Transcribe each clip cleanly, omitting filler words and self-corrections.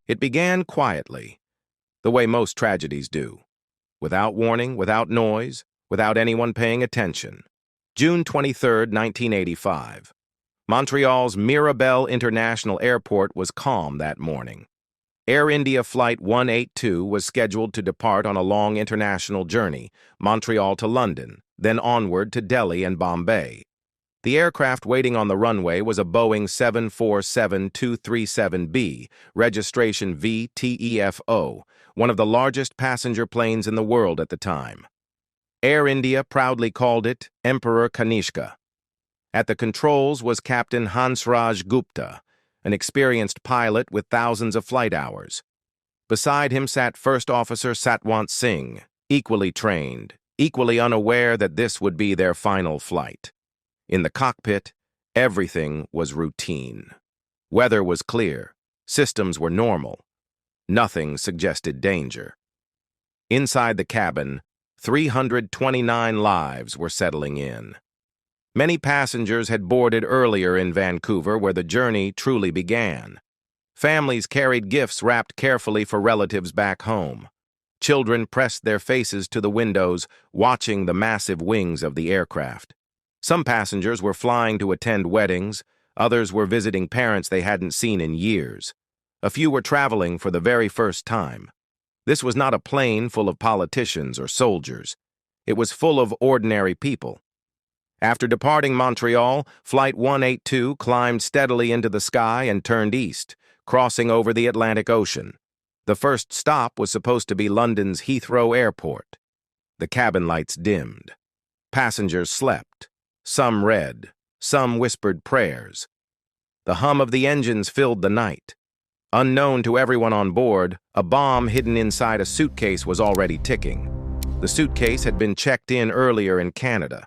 It began quietly, the way most tragedies do, without warning, without noise, without anyone paying attention. June 23, 1985. Montreal's Mirabel International Airport was calm that morning. Air India Flight 182 was scheduled to depart on a long international journey, Montreal to London, then onward to Delhi and Bombay. The aircraft waiting on the runway was a Boeing 747-237B, registration VTEFO, one of the largest passenger planes in the world at the time. Air India proudly called it Emperor Kanishka. At the controls was Captain Hansraj Gupta, an experienced pilot with thousands of flight hours. Beside him sat First Officer Satwant Singh, equally trained, equally unaware that this would be their final flight. In the cockpit, everything was routine. Weather was clear, systems were normal. Nothing suggested danger. Inside the cabin, 329 lives were settling in. Many passengers had boarded earlier in Vancouver, where the journey truly began. Families carried gifts wrapped carefully for relatives back home. Children pressed their faces to the windows, watching the massive wings of the aircraft. Some passengers were flying to attend weddings, others were visiting parents they hadn't seen in years. A few were traveling for the very first time. This was not a plane full of politicians or soldiers. It was full of ordinary people. After departing Montreal, Flight 182 climbed steadily into the sky and turned east, crossing over the Atlantic Ocean. The first stop was supposed to be London's Heathrow Airport. The cabin lights dimmed. Passengers slept. Some read, some whispered prayers. The hum of the engines filled the night. Unknown to everyone on board, a bomb hidden inside a suitcase was already ticking. The suitcase had been checked in earlier in Canada.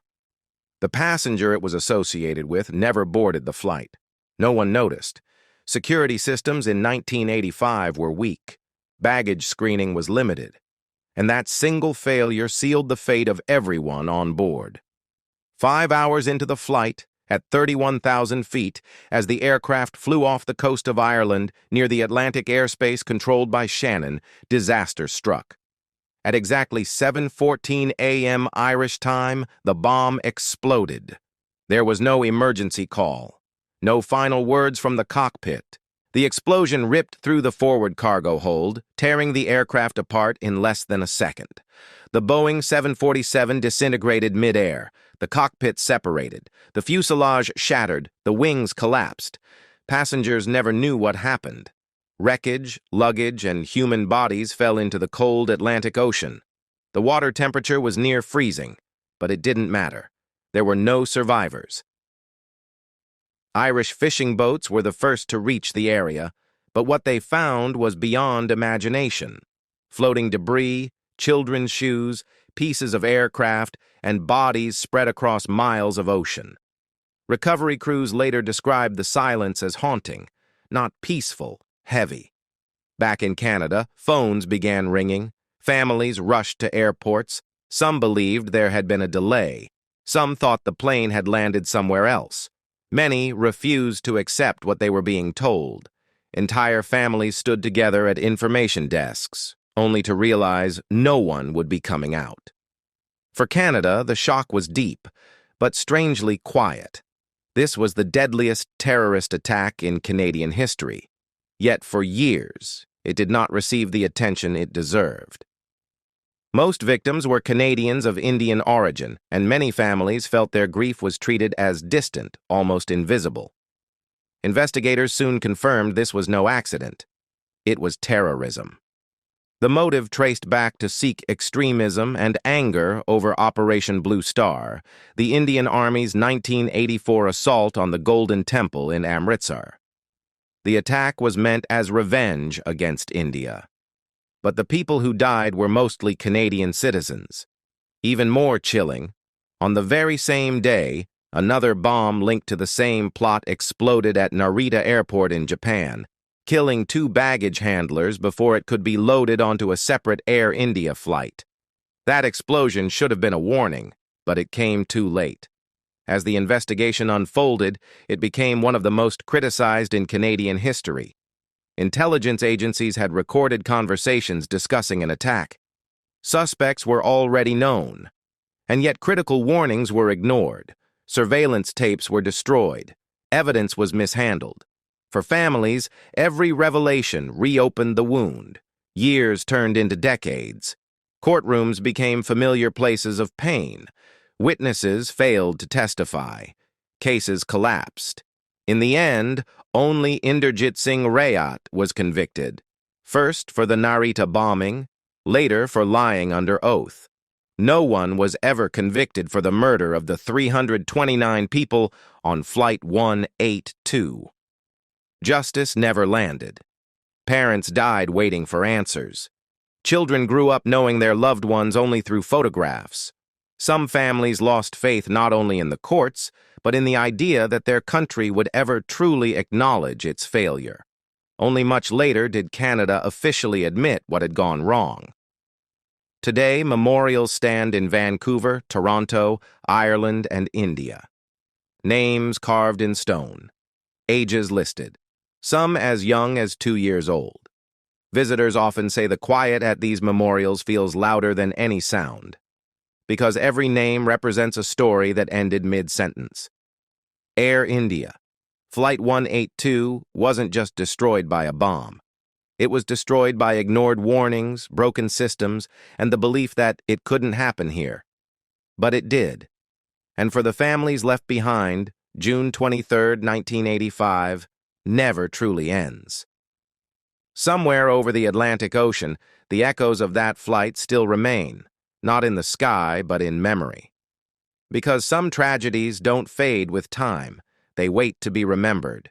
The passenger it was associated with never boarded the flight. No one noticed. Security systems in 1985 were weak. Baggage screening was limited. And that single failure sealed the fate of everyone on board. 5 hours into the flight, at 31,000 feet, as the aircraft flew off the coast of Ireland near the Atlantic airspace controlled by Shannon, disaster struck. At exactly 7:14 a.m. Irish time, the bomb exploded. There was no emergency call, no final words from the cockpit. The explosion ripped through the forward cargo hold, tearing the aircraft apart in less than a second. The Boeing 747 disintegrated mid-air. The cockpit separated. The fuselage shattered. The wings collapsed. Passengers never knew what happened. Wreckage, luggage, and human bodies fell into the cold Atlantic Ocean. The water temperature was near freezing, but it didn't matter. There were no survivors. Irish fishing boats were the first to reach the area, but what they found was beyond imagination. Floating debris, children's shoes, pieces of aircraft, and bodies spread across miles of ocean. Recovery crews later described the silence as haunting, not peaceful, heavy. Back in Canada, phones began ringing. Families rushed to airports. Some believed there had been a delay. Some thought the plane had landed somewhere else. Many refused to accept what they were being told. Entire families stood together at information desks, only to realize no one would be coming out. For Canada, the shock was deep, but strangely quiet. This was the deadliest terrorist attack in Canadian history. Yet for years, it did not receive the attention it deserved. Most victims were Canadians of Indian origin, and many families felt their grief was treated as distant, almost invisible. Investigators soon confirmed this was no accident. It was terrorism. The motive traced back to Sikh extremism and anger over Operation Blue Star, the Indian Army's 1984 assault on the Golden Temple in Amritsar. The attack was meant as revenge against India. But the people who died were mostly Canadian citizens. Even more chilling, on the very same day, another bomb linked to the same plot exploded at Narita Airport in Japan, killing 2 baggage handlers before it could be loaded onto a separate Air India flight. That explosion should have been a warning, but it came too late. As the investigation unfolded, it became one of the most criticized in Canadian history. Intelligence agencies had recorded conversations discussing an attack. Suspects were already known, and yet critical warnings were ignored. Surveillance tapes were destroyed. Evidence was mishandled. For families, every revelation reopened the wound. Years turned into decades. Courtrooms became familiar places of pain. Witnesses failed to testify. Cases collapsed. In the end, only Inderjit Singh Rayat was convicted, first for the Narita bombing, later for lying under oath. No one was ever convicted for the murder of the 329 people on Flight 182. Justice never landed. Parents died waiting for answers. Children grew up knowing their loved ones only through photographs. Some families lost faith not only in the courts, but in the idea that their country would ever truly acknowledge its failure. Only much later did Canada officially admit what had gone wrong. Today, memorials stand in Vancouver, Toronto, Ireland, and India. Names carved in stone. Ages listed. Some as young as 2 years old. Visitors often say the quiet at these memorials feels louder than any sound, because every name represents a story that ended mid-sentence. Air India. Flight 182 wasn't just destroyed by a bomb. It was destroyed by ignored warnings, broken systems, and the belief that it couldn't happen here. But it did. And for the families left behind, June 23, 1985, never truly ends. Somewhere over the Atlantic Ocean, the echoes of that flight still remain, not in the sky, but in memory. Because some tragedies don't fade with time, they wait to be remembered.